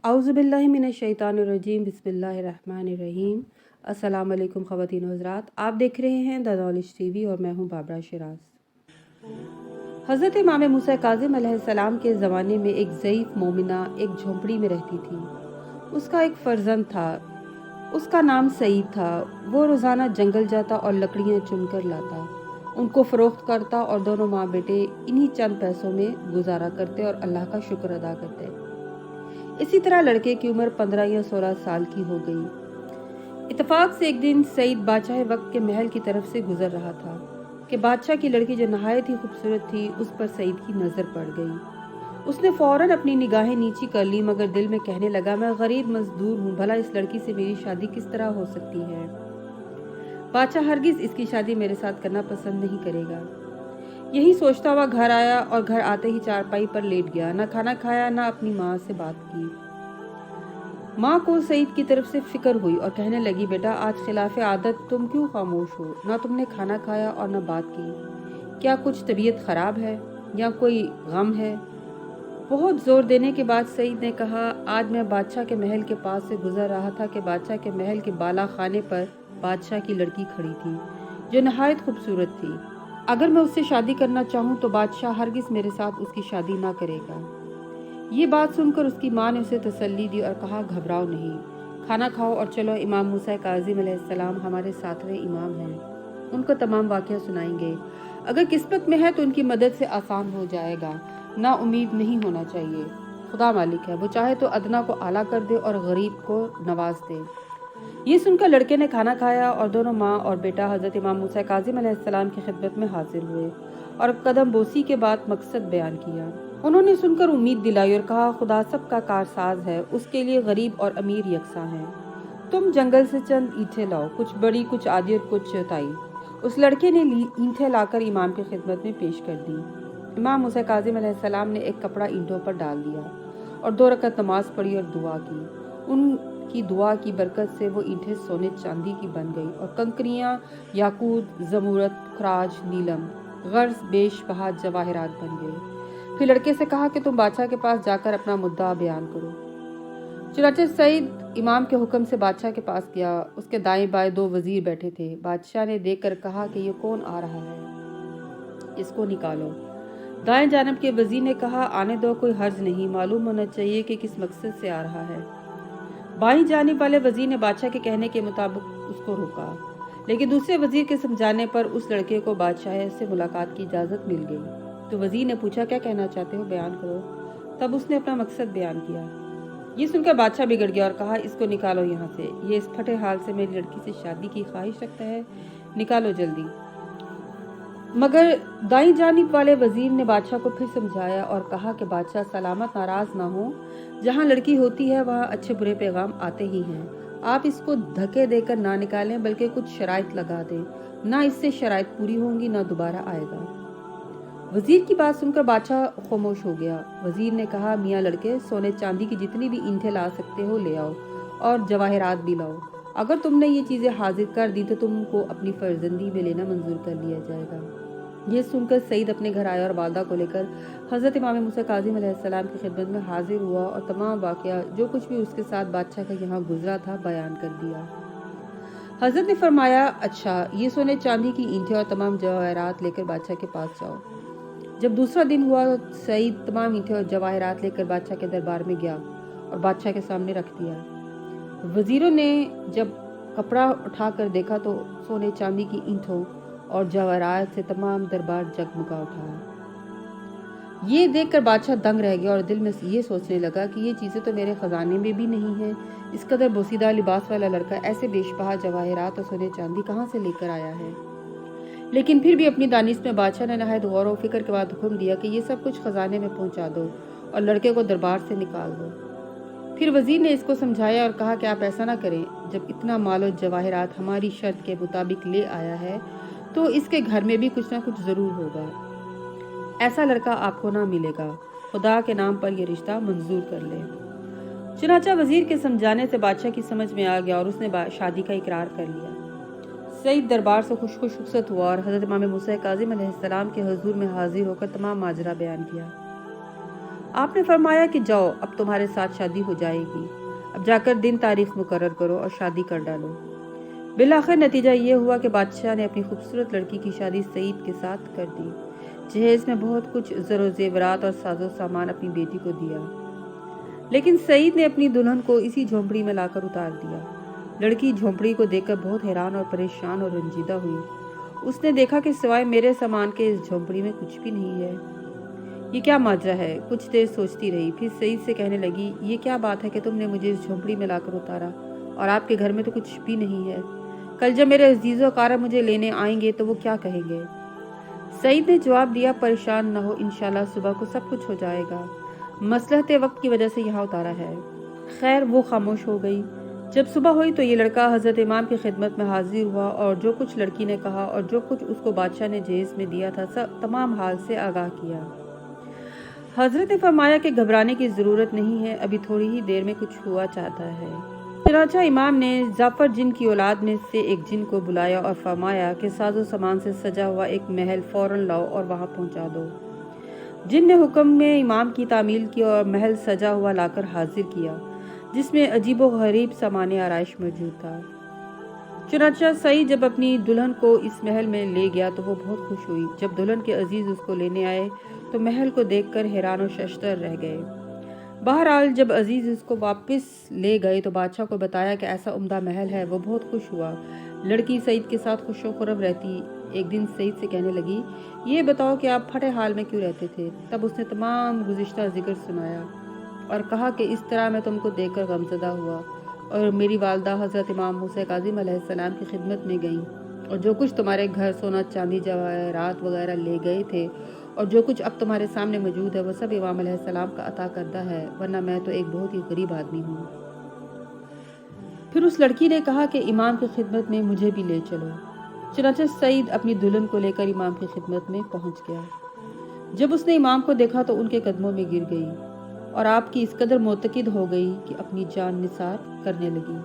औज़ुबिल्लाहि मिनश्शैतानिर्रजीम बिस्मिल्लाहिर्रहमानिर्रहीम। अस्सलाम वालेकुम ख़वातीन व हज़रात, आप देख रहे हैं द नॉलेज टीवी और मैं हूं बाबरा शिराज। हज़रत इमाम मूसा काज़िम अलैहिस्सलाम के ज़माने में एक ज़ईफ़ मोमिना एक झोंपड़ी में रहती थी। उसका एक फ़र्जंद था, उसका नाम सईद था। वो रोज़ाना जंगल जाता और लकड़ियाँ चुनकर लाता, उनको फ़रोख्त करता और दोनों माँ बेटे इन्हीं चंद पैसों में गुजारा करते और अल्लाह का शुक्र अदा करते। इसी तरह लड़के की उम्र 15 या 16 साल की हो गई। इत्तेफाक से एक दिन सईद बादशाह वक्त के महल की तरफ से गुजर रहा था कि बादशाह की लड़की जो नहायत ही खूबसूरत थी उस पर सईद की नज़र पड़ गई। उसने फौरन अपनी निगाहें नीची कर ली, मगर दिल में कहने लगा, मैं गरीब मजदूर हूँ, भला इस लड़की से मेरी शादी किस तरह हो सकती है। बादशाह हरगिज इसकी शादी मेरे साथ करना पसंद नहीं करेगा। यही सोचता हुआ घर आया और घर आते ही चारपाई पर लेट गया। न खाना खाया, न अपनी माँ से बात की। माँ को सईद की तरफ से फिक्र हुई और कहने लगी, बेटा आज खिलाफे आदत तुम क्यों खामोश हो? न तुमने खाना खाया और न बात की। क्या कुछ तबीयत खराब है या कोई गम है? बहुत जोर देने के बाद सईद ने कहा, आज मैं बादशाह के महल के पास से गुजर रहा था कि बादशाह के महल के बाला खाने पर बादशाह की लड़की खड़ी थी जो नहायत खूबसूरत थी। अगर मैं उससे शादी करना चाहूँ तो बादशाह हरगिज मेरे साथ उसकी शादी ना करेगा। ये बात सुनकर उसकी माँ ने उसे तसल्ली दी और कहा, घबराओ नहीं, खाना खाओ और चलो, इमाम मूसा काज़िम अलैहिस्सलाम हमारे 7वें इमाम हैं, उनको तमाम वाक़या सुनाएंगे। अगर किस्मत में है तो उनकी मदद से आसान हो जाएगा, ना उम्मीद नहीं होना चाहिए। खुदा मालिक है, वो चाहे तो अदना को आला कर दे और गरीब को नवाज दे। ये सुनकर लड़के ने खाना खाया और दोनों माँ और बेटा हज़रत इमाम मूसा काज़िम अलैहिस्सलाम की खिदमत में हाजिर हुए और कदम बोसी के बाद मकसद बयान किया। उन्होंने सुनकर उम्मीद दिलाई और कहा, खुदा सबका कारसाज है, उसके लिए गरीब और अमीर यकसा हैं। तुम जंगल से चंद ईंटें लाओ, कुछ बड़ी, कुछ आधी और कुछ चौथाई। उस लड़के ने ईंटें लाकर इमाम की खिदमत में पेश कर दी। इमाम मूसा काज़िम अलैहिस्सलाम ने एक कपड़ा ईंटों पर डाल दिया और 2 रकअत नमाज पढ़ी और दुआ की। उनकी दुआ की बरकत से वो ईंटें सोने चांदी की बन गई और कंकरियां याकूत, जमूरत, खराज, नीलम, गर्ज, बेशबहा जवाहरात बन गए। फिर लड़के से कहा कि तुम बादशाह के पास जाकर अपना मुद्दा बयान करो। चुनाचे सईद इमाम के हुक्म से बादशाह के पास गया। उसके दाएं बाएं 2 वजीर बैठे थे। बादशाह ने देखकर कहा कि ये कौन आ रहा है, इसको निकालो। दाएं जानब के वजीर ने कहा, आने दो, कोई हर्ज नहीं, मालूम होना चाहिए कि किस मकसद से आ रहा है। बाईं जानिब वाले वजीर ने बादशाह के कहने के मुताबिक उसको रोका, लेकिन दूसरे वजीर के समझाने पर उस लड़के को बादशाह से मुलाकात की इजाज़त मिल गई। तो वजीर ने पूछा, क्या कहना चाहते हो, बयान करो। तब उसने अपना मकसद बयान किया। ये सुनकर बादशाह बिगड़ गया और कहा, इसको निकालो यहाँ से, ये इस फटे हाल से मेरी लड़की से शादी की ख्वाहिश रखता है, निकालो जल्दी। मगर दाईं जानिब वाले वजीर ने बादशाह को फिर समझाया और कहा कि बादशाह सलामत नाराज ना हो, जहाँ लड़की होती है वहाँ अच्छे बुरे पैगाम आते ही हैं। आप इसको धक्के देकर ना निकालें, बल्कि कुछ शराइत लगा दें, ना इससे शराइत पूरी होंगी ना दोबारा आएगा। वजीर की बात सुनकर बादशाह खामोश हो गया। वजीर ने कहा, मियाँ लड़के, सोने चांदी की जितनी भी ईंटें ला सकते हो ले आओ और जवाहरात भी लाओ। अगर तुमने ये चीज़ें हाजिर कर दी तो तुमको अपनी फर्जंदी में लेना मंजूर कर लिया जाएगा। ये सुनकर सईद अपने घर आया और वालदा को लेकर हज़रत इमाम मूसा काज़िम अलैहिस्सलाम की खिदमत में हाजिर हुआ और तमाम वाक़या जो कुछ भी उसके साथ बादशाह का यहाँ गुजरा था बयान कर दिया। हज़रत ने फरमाया, अच्छा, ये सोने चांदी की ईंटें और तमाम जवाहरात लेकर बादशाह के पास जाओ। जब दूसरा दिन हुआ, सईद तमाम ईंटें और जवाहरात लेकर बादशाह के दरबार में गया और बादशाह के सामने रख दिया। वजीरों ने जब कपड़ा उठाकर देखा तो सोने चांदी की ईंटों और जवाहरात से तमाम दरबार जगमगा उठा। ये देखकर बादशाह दंग रह गया और दिल में ये सोचने लगा कि ये चीज़ें तो मेरे खजाने में भी नहीं हैं। इस कदर बोसीदा लिबास वाला लड़का ऐसे बेशबहा जवाहरात और सोने चांदी कहाँ से लेकर आया है। लेकिन फिर भी अपनी दानिश में बादशाह ने नहायत गौर व फिक्र के बाद हुक्म दिया कि ये सब कुछ खजाने में पहुंचा दो और लड़के को दरबार से निकाल दो। फिर वजीर ने इसको समझाया और कहा कि आप ऐसा ना करें, जब इतना मालो जवाहरात हमारी शर्त के मुताबिक ले आया है तो इसके घर में भी कुछ ना कुछ ज़रूर होगा। ऐसा लड़का आपको ना मिलेगा, खुदा के नाम पर यह रिश्ता मंजूर कर ले। चुनाचा वजीर के समझाने से बादशाह की समझ में आ गया और उसने शादी का इकरार कर लिया। सईद दरबार से खुश रुखसत हुआ और हज़रत इमाम मूसा काज़िम अलैहिस्सलाम के हुजूर में हाजिर होकर तमाम माजरा बयान किया। آپ نے فرمایا کہ جاؤ اب تمہارے ساتھ شادی ہو جائے گی، اب جا کر دن تاریخ مقرر کرو اور شادی کر ڈالو۔ بالآخر نتیجہ یہ ہوا کہ بادشاہ نے اپنی خوبصورت لڑکی کی شادی سعید کے ساتھ کر دی۔ جہیز میں بہت کچھ زر و زیورات اور ساز و سامان اپنی بیٹی کو دیا، لیکن سعید نے اپنی دلہن کو اسی جھونپڑی میں لا کر اتار دیا۔ لڑکی جھونپڑی کو دیکھ کر بہت حیران اور پریشان اور رنجیدہ ہوئی۔ اس نے دیکھا کہ سوائے میرے سامان کے اس جھونپڑی میں کچھ بھی نہیں ہے۔ یہ کیا ماجرا ہے؟ کچھ دیر سوچتی رہی، پھر سعید سے کہنے لگی، یہ کیا بات ہے کہ تم نے مجھے اس جھونپڑی میں لا کر اتارا اور آپ کے گھر میں تو کچھ بھی نہیں ہے؟ کل جب میرے عزیز و اقارب مجھے لینے آئیں گے تو وہ کیا کہیں گے؟ سعید نے جواب دیا، پریشان نہ ہو، انشاءاللہ صبح کو سب کچھ ہو جائے گا، مصلحت وقت کی وجہ سے یہاں اتارا ہے۔ خیر، وہ خاموش ہو گئی۔ جب صبح ہوئی تو یہ لڑکا حضرت امام کی خدمت میں حاضر ہوا اور جو کچھ لڑکی نے کہا اور جو کچھ اس کو بادشاہ نے جہیز میں دیا تھا تمام حال سے آگاہ کیا۔ حضرت نے فرمایا کہ گھبرانے کی ضرورت نہیں ہے، ابھی تھوڑی ہی دیر میں کچھ ہوا چاہتا ہے۔ چنانچہ امام نے جعفر جن کی اولاد میں سے ایک جن کو بلایا اور فرمایا کہ ساز و سامان سے سجا ہوا ایک محل فوراً لاؤ اور وہاں پہنچا دو۔ جن نے حکم میں امام کی تعمیل کی اور محل سجا ہوا لا کر حاضر کیا، جس میں عجیب و غریب سامان آرائش موجود تھا۔ چنانچہ سعید جب اپنی دلہن کو اس محل میں لے گیا تو وہ بہت خوش ہوئی۔ جب دلہن کے عزیز اس کو لینے آئے تو محل کو دیکھ کر حیران و ششدر رہ گئے۔ بہرحال جب عزیز اس کو واپس لے گئے تو بادشاہ کو بتایا کہ ایسا عمدہ محل ہے۔ وہ بہت خوش ہوا۔ لڑکی سعید کے ساتھ خوش و خرم رہتی۔ ایک دن سعید سے کہنے لگی، یہ بتاؤ کہ آپ پھٹے حال میں کیوں رہتے تھے؟ تب اس نے تمام گزشتہ ذکر سنایا اور کہا کہ اس طرح میں تم کو دیکھ کر غمزدہ ہوا اور میری والدہ حضرت امام موسیٰ کاظم علیہ السلام کی خدمت میں گئیں، اور جو کچھ تمہارے گھر سونا چاندی جواہرات وغیرہ لے گئے تھے اور جو کچھ اب تمہارے سامنے موجود ہے وہ سب امام علیہ السلام کا عطا کردہ ہے، ورنہ میں تو ایک بہت ہی غریب آدمی ہوں۔ پھر اس لڑکی نے کہا کہ امام کی خدمت میں مجھے بھی لے چلو۔ چنانچہ سعید اپنی دلہن کو لے کر امام کی خدمت میں پہنچ گیا۔ جب اس نے امام کو دیکھا تو ان کے قدموں میں گر گئی اور آپ کی اس قدر معتقد ہو گئی کہ اپنی جان نثار کرنے لگی۔